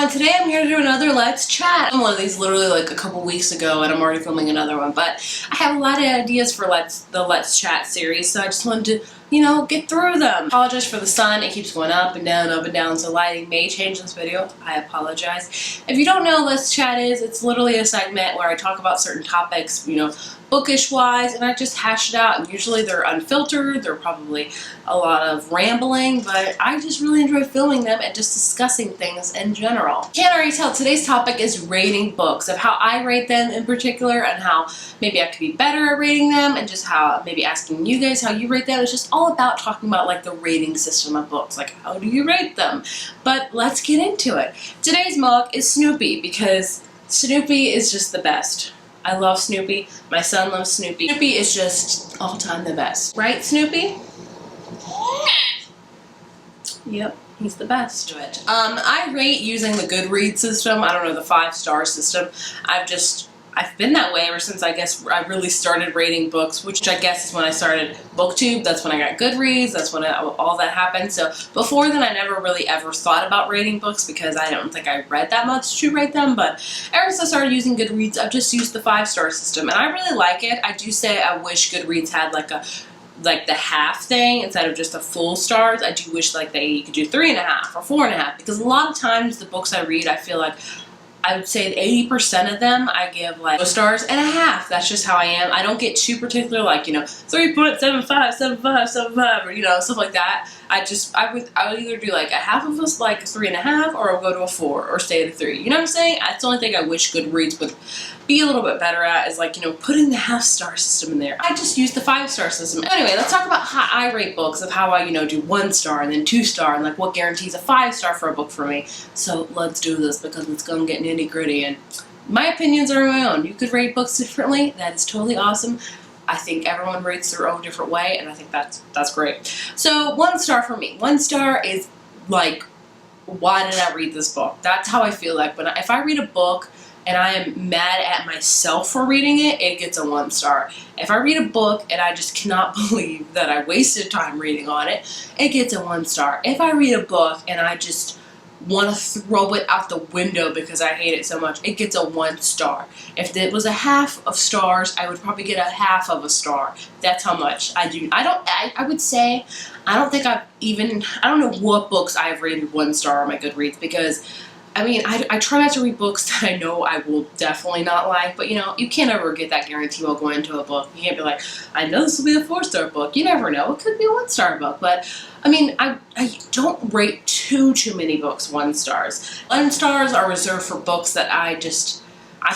everyone, today I'm here to do another Let's Chat. One of these literally like a couple weeks ago and I'm already filming another one, but I have a lot of ideas for the Let's Chat series, so I just wanted to, get through them. Apologize for the sun, it keeps going up and down, so lighting may change this video. I apologize. If you don't know what Let's Chat is, it's literally a segment where I talk about certain topics, bookish wise, and I just hash it out, and usually they're unfiltered, they're probably a lot of rambling, but I just really enjoy filming them and just discussing things in general. Can't already tell, today's topic is rating books, of how I rate them in particular, and how maybe I could be better at rating them, and just how maybe asking you guys how you rate them. It's just all about talking about like the rating system of books, like how do you rate them? But let's get into it. Today's mug is Snoopy, because Snoopy is just the best. I love Snoopy. My son loves Snoopy. Snoopy is just all time the best. Right, Snoopy? Yep, he's the best. I rate using the Goodreads system. I don't know, the 5-star system. I've been that way ever since I guess I really started rating books, which I guess is when I started BookTube. That's when I got Goodreads. That's when all that happened. So before then, I never really ever thought about rating books because I don't think I read that much to rate them. But ever since I started using Goodreads, I've just used the 5-star system, and I really like it. I do say I wish Goodreads had like the half thing instead of just the full stars. I do wish like you could do 3.5 or 4.5, because a lot of times the books I read, I feel like I would say 80% of them I give like 4.5 stars. That's just how I am. I don't get too particular, like 3.75, 75, 75, or stuff like that. I would either do like a half of us like 3.5, or I'll go to a 4 or stay at a 3. You know what I'm saying? That's the only thing I wish Goodreads would be a little bit better at, is like putting the half-star system in there. I just use the 5-star system. Anyway, let's talk about how I rate books, of how I do 1 star and then 2 star, and like what guarantees a 5-star for a book for me. So let's do this, because it's gonna get nitty-gritty, and my opinions are my own. You could rate books differently. That is totally awesome. I think everyone rates their own different way, and I think that's great. So 1 star for me. 1 star is like, why did I read this book? That's how I feel like if I read a book and I am mad at myself for reading it, it gets a 1 star. If I read a book and I just cannot believe that I wasted time reading on it, it gets a 1 star. If I read a book and I just want to throw it out the window because I hate it so much, it gets a 1 star. If it was a half of stars, I would probably get a half of a star. That's how much I do. I would say, I don't know what books I've rated 1 star on my Goodreads, because I try not to read books that I know I will definitely not like, but you can't ever get that guarantee while going into a book. You can't be like, I know this will be a 4-star book. You never know. It could be a 1-star book, but I don't rate too many books 1 stars. 1 stars are reserved for books that I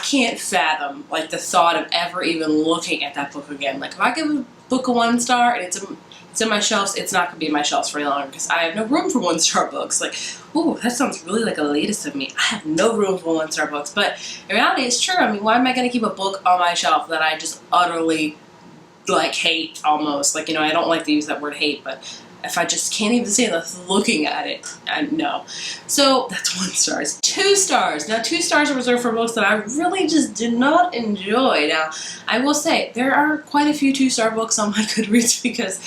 can't fathom, like the thought of ever even looking at that book again. Like if I give a book a 1 star and it's in my shelves, it's not going to be in my shelves for any longer, because I have no room for 1-star books. Like, ooh, that sounds really like elitist of me. I have no room for 1-star books. But in reality, it's true. Why am I going to keep a book on my shelf that I just utterly, hate almost? I don't like to use that word hate, but if I just can't even say that looking at it, no. So that's 1 star. 2 stars. Now 2 stars are reserved for books that I really just did not enjoy. Now, I will say, there are quite a few 2-star books on my Goodreads, because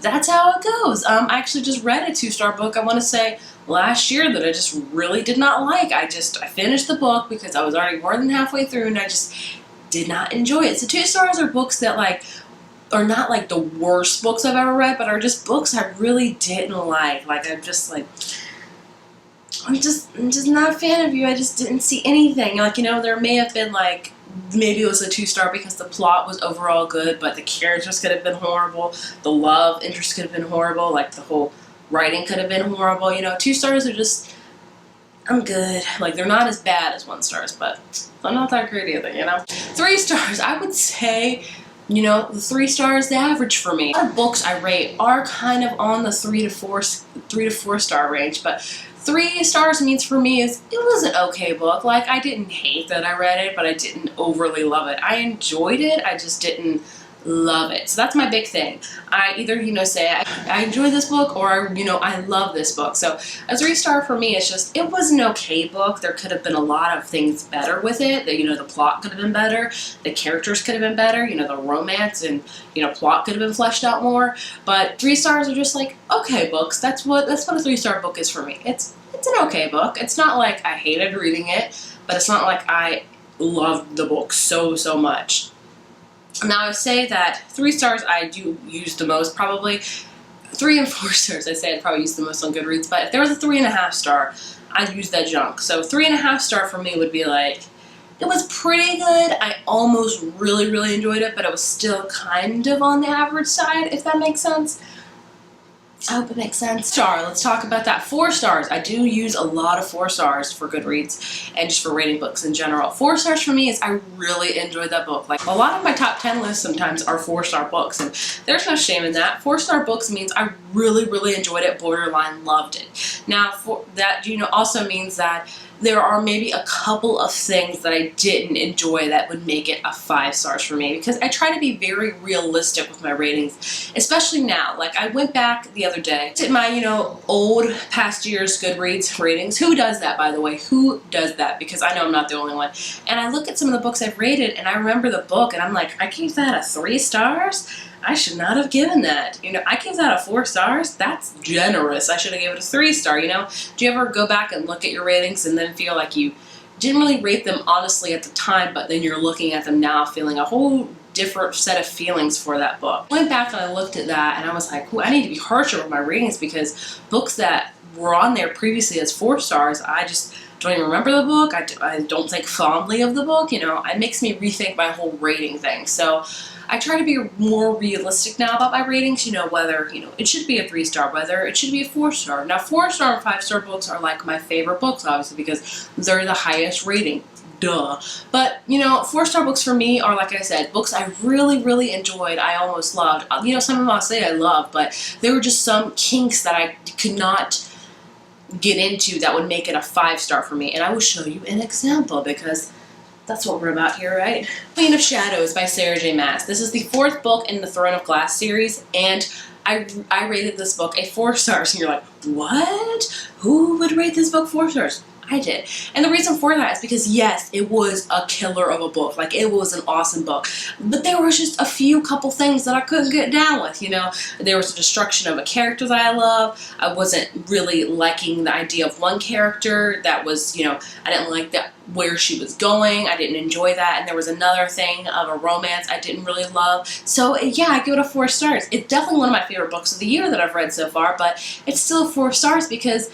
that's how it goes. I actually just read a 2-star book, I want to say, last year, that I just really did not like. I finished the book because I was already more than halfway through, and I just did not enjoy it. So 2 stars are books that are not the worst books I've ever read, but are just books I really didn't like. I'm just not a fan of you. I just didn't see anything. There may have been maybe it was a 2-star because the plot was overall good, but the characters could have been horrible. The love interest could have been horrible. The whole writing could have been horrible. 2 stars are just, I'm good. They're not as bad as 1 stars, but they're not that great either, 3 stars, I would say, the 3 stars, the average for me. A lot of books I rate are kind of on the 3 to 4 star range, but 3 stars means for me is it was an okay book. I didn't hate that I read it, but I didn't overly love it. I enjoyed it, I just didn't love it. So that's my big thing. I either, say I enjoy this book, or, I love this book. So a 3-star for me is just, it was an okay book. There could have been a lot of things better with it. The plot could have been better. The characters could have been better. The romance and, plot could have been fleshed out more. But 3 stars are just okay books. That's what a 3-star book is for me. It's it's an okay book. It's not like I hated reading it, but it's not like I loved the book so much. Now I would say that 3 stars I do use the most, probably 3 and 4 stars I say I'd probably use the most on Goodreads, but if there was a 3.5 star, I'd use that junk. So 3.5 star for me would be like, it was pretty good. I almost really enjoyed it, but it was still kind of on the average side, if that makes sense. I hope it makes sense. Star, let's talk about that. 4 stars. I do use a lot of 4 stars for Goodreads and just for rating books in general. 4 stars for me is I really enjoyed that book. Like, a lot of my top 10 lists sometimes are 4-star books, and there's no shame in that. 4-star books means I really enjoyed it, borderline loved it. Now, for that, also means that there are maybe a couple of things that I didn't enjoy that would make it a 5 stars for me, because I try to be very realistic with my ratings, especially now. Like, I went back the other day to my, old past year's Goodreads ratings. Who does that, by the way? Who does that? Because I know I'm not the only one. And I look at some of the books I've rated, and I remember the book, and I'm like, I gave that a 3 stars? I should not have given that. I gave that a 4 stars? That's generous. I should have given it a 3 star, Do you ever go back and look at your ratings and then feel like you didn't really rate them honestly at the time, but then you're looking at them now feeling a whole different set of feelings for that book? I went back and I looked at that and I was like, ooh, I need to be harsher with my ratings, because books that were on there previously as 4 stars, I just don't even remember the book. I don't think fondly of the book. It makes me rethink my whole rating thing. So I try to be more realistic now about my ratings, whether, it should be a 3 star, whether it should be a 4 star. Now, 4 star and 5 star books are like my favorite books, obviously, because they're the highest rating. Duh. But, 4 star books for me are, like I said, books I really enjoyed, I almost loved. Some of them I'll say I love, but there were just some kinks that I could not get into that would make it a 5 star for me. And I will show you an example, because that's what we're about here, right? Queen of Shadows by Sarah J. Maas. This is the 4th book in the Throne of Glass series, and I rated this book a 4 stars. And you're like, what? Who would rate this book 4 stars? I did. And the reason for that is because, yes, it was a killer of a book. Like, it was an awesome book. But there was just a couple things that I couldn't get down with, There was the destruction of a character that I love. I wasn't really liking the idea of one character that was, I didn't like that where she was going. I didn't enjoy that. And there was another thing of a romance I didn't really love. So, yeah, I give it a 4 stars. It's definitely one of my favorite books of the year that I've read so far, but it's still 4 stars because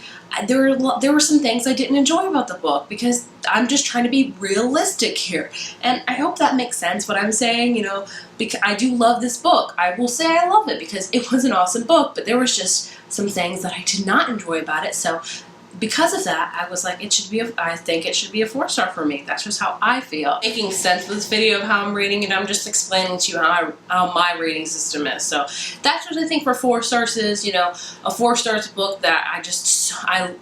there were some things I didn't enjoy about the book, because I'm just trying to be realistic here. And I hope that makes sense what I'm saying, because I do love this book. I will say I love it because it was an awesome book, but there was just some things that I did not enjoy about it. So because of that, I was like, I think it should be a 4 star for me. That's just how I feel. Making sense with this video of how I'm rating it, I'm just explaining to you how my rating system is. So that's what I think for 4 stars is, a 4 stars book that I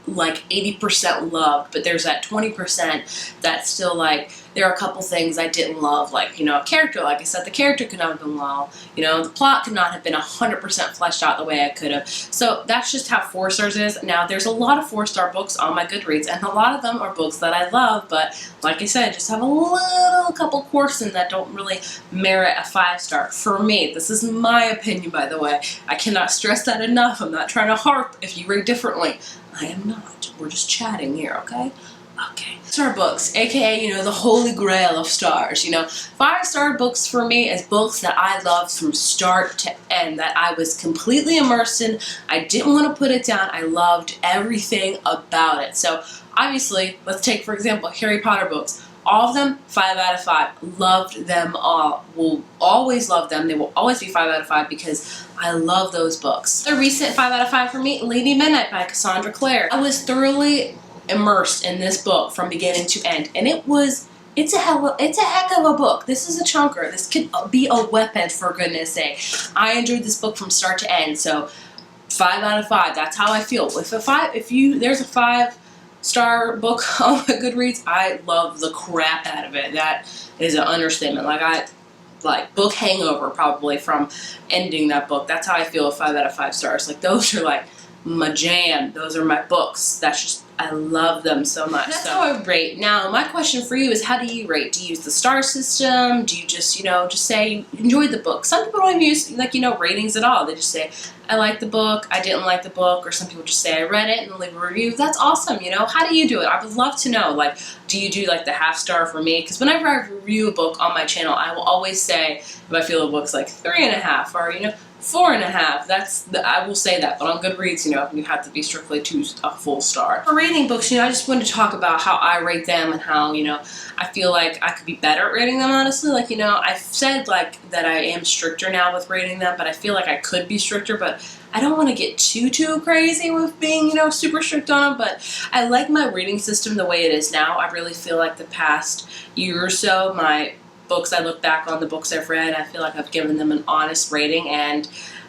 like 80% loved, but there's that 20% that's still like, there are a couple things I didn't love, like, a character, like I said, the character could not have been well, the plot could not have been 100% fleshed out the way I could have. So that's just how 4 stars is. Now, there's a lot of 4-star books on my Goodreads, and a lot of them are books that I love, but like I said, just have a couple quirks in that don't really merit a 5 star. For me, this is my opinion, by the way. I cannot stress that enough. I'm not trying to harp if you rate differently. I am not. We're just chatting here, okay? Okay. Star books, aka, the holy grail of stars. 5-star books for me is books that I loved from start to end, that I was completely immersed in. I didn't want to put it down. I loved everything about it. So, obviously, let's take, for example, Harry Potter books. All of them, 5 out of 5. Loved them all. Will always love them. They will always be 5 out of 5 because I love those books. The recent 5 out of 5 for me, Lady Midnight by Cassandra Clare. I was thoroughly immersed in this book from beginning to end, and it's a heck of a book. This is a chunker. This could be a weapon, for goodness sake. I enjoyed this book from start to end, so 5 out of 5. That's how I feel. There's a 5-star book on my Goodreads, I love the crap out of it. That is an understatement. Like book hangover probably from ending that book. That's how I feel with 5 out of 5 stars. Like, those are like my jam. Those are my books. That's just, I love them so much. That's how I rate. Now, my question for you is, how do you rate? Do you use the star system? Do you just, just say you enjoyed the book? Some people don't even use, ratings at all. They just say, I like the book, I didn't like the book, or some people just say I read it and leave a review. That's awesome, How do you do it? I would love to know, do you do the half star for me? Because whenever I review a book on my channel, I will always say if I feel a book's 3.5 or, 4.5. I will say that, but on Goodreads, you have to be strictly to a full star. For rating books, I just wanted to talk about how I rate them and how, I feel like I could be better at rating them, honestly. I've said, that I am stricter now with rating them, but I feel like I could be stricter, but I don't want to get too crazy with being, super strict on them, but I like my rating system the way it is now. I really feel like the past year or so, my books, I look back on the books I've read, I feel like I've given them an honest rating, and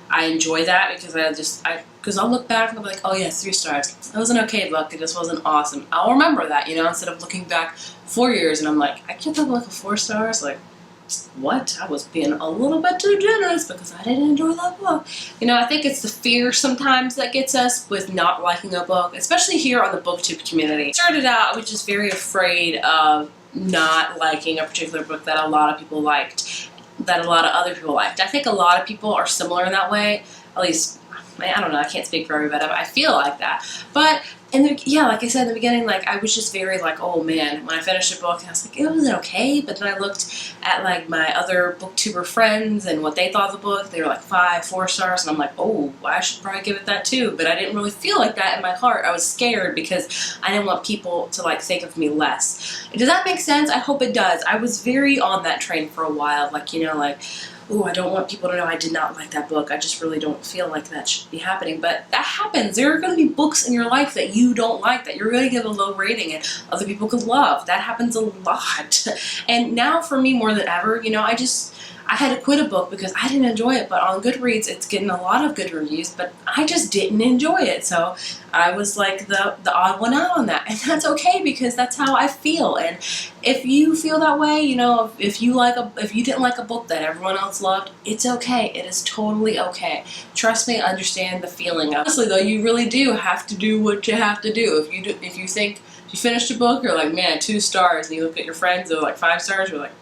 I enjoy that because I'll look back and I'll be like, oh yeah, 3 stars. It was an okay book, it just wasn't awesome. I'll remember that, instead of looking back 4 years and I'm like, I give that book a 4 stars, what? I was being a little bit too generous because I didn't enjoy that book. I think it's the fear sometimes that gets us with not liking a book, especially here on the BookTube community. Started out, I was just very afraid of not liking a particular book that a lot of people liked, that a lot of other people liked. I think a lot of people are similar in that way, at least, I don't know, I can't speak for everybody, but I feel like that. But, like I said in the beginning, I was just very oh man, when I finished a book, I was like, it was okay, but then I looked at my other booktuber friends and what they thought of the book, they were 5, 4 stars, and I'm like, oh, I should probably give it that too, but I didn't really feel like that in my heart. I was scared because I didn't want people to think of me less. Does that make sense? I hope it does. I was very on that train for a while, oh, I don't want people to know I did not like that book. I just really don't feel like that should be happening. But that happens. There are going to be books in your life that you don't like, that you're going to give a low rating and other people could love. That happens a lot. And now for me more than ever, I had to quit a book because I didn't enjoy it, but on Goodreads it's getting a lot of good reviews, but I just didn't enjoy it. So I was the odd one out on that, and that's okay because that's how I feel. And if you feel that way, if you didn't like a book that everyone else loved, it's okay. It is totally okay. Trust me, understand the feeling. Honestly though, you really do have to do what you have to do. If you think you finished a book, you're like, man, 2 stars, and you look at your friends, they're 5 stars, you're like,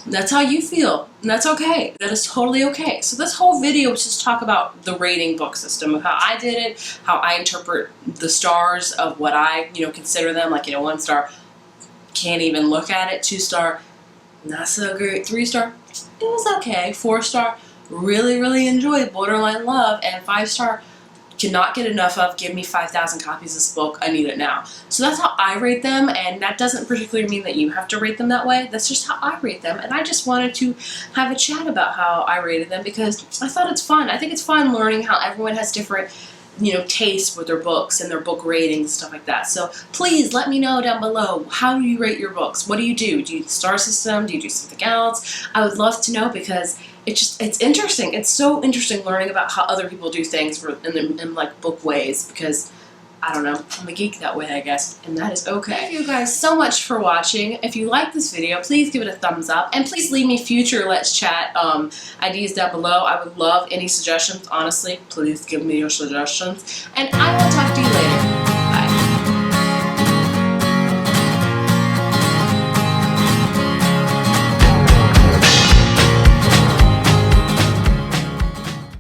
that's how you feel, and that's okay. That is totally okay. So this whole video was just talk about the rating book system, of how I did it, how I interpret the stars of what I, consider them. 1 star, can't even look at it. 2 star, not so great. 3 star, it was okay. 4 star, really enjoyed, borderline love, and 5 star, cannot get enough of, give me 5,000 copies of this book, I need it now. So that's how I rate them, and that doesn't particularly mean that you have to rate them that way. That's just how I rate them, and I just wanted to have a chat about how I rated them because I thought it's fun. I think it's fun learning how everyone has different tastes with their books and their book ratings and stuff like that. So please let me know down below, how do you rate your books? What do you do? Do you use the star system? Do you do something else? I would love to know because it's interesting. It's so interesting learning about how other people do things in book ways because I don't know, I'm a geek that way, I guess, and that is okay. Thank you guys so much for watching. If you like this video, please give it a thumbs up, and please leave me future Let's Chat ideas down below. I would love any suggestions, honestly. Please give me your suggestions, and I will talk to you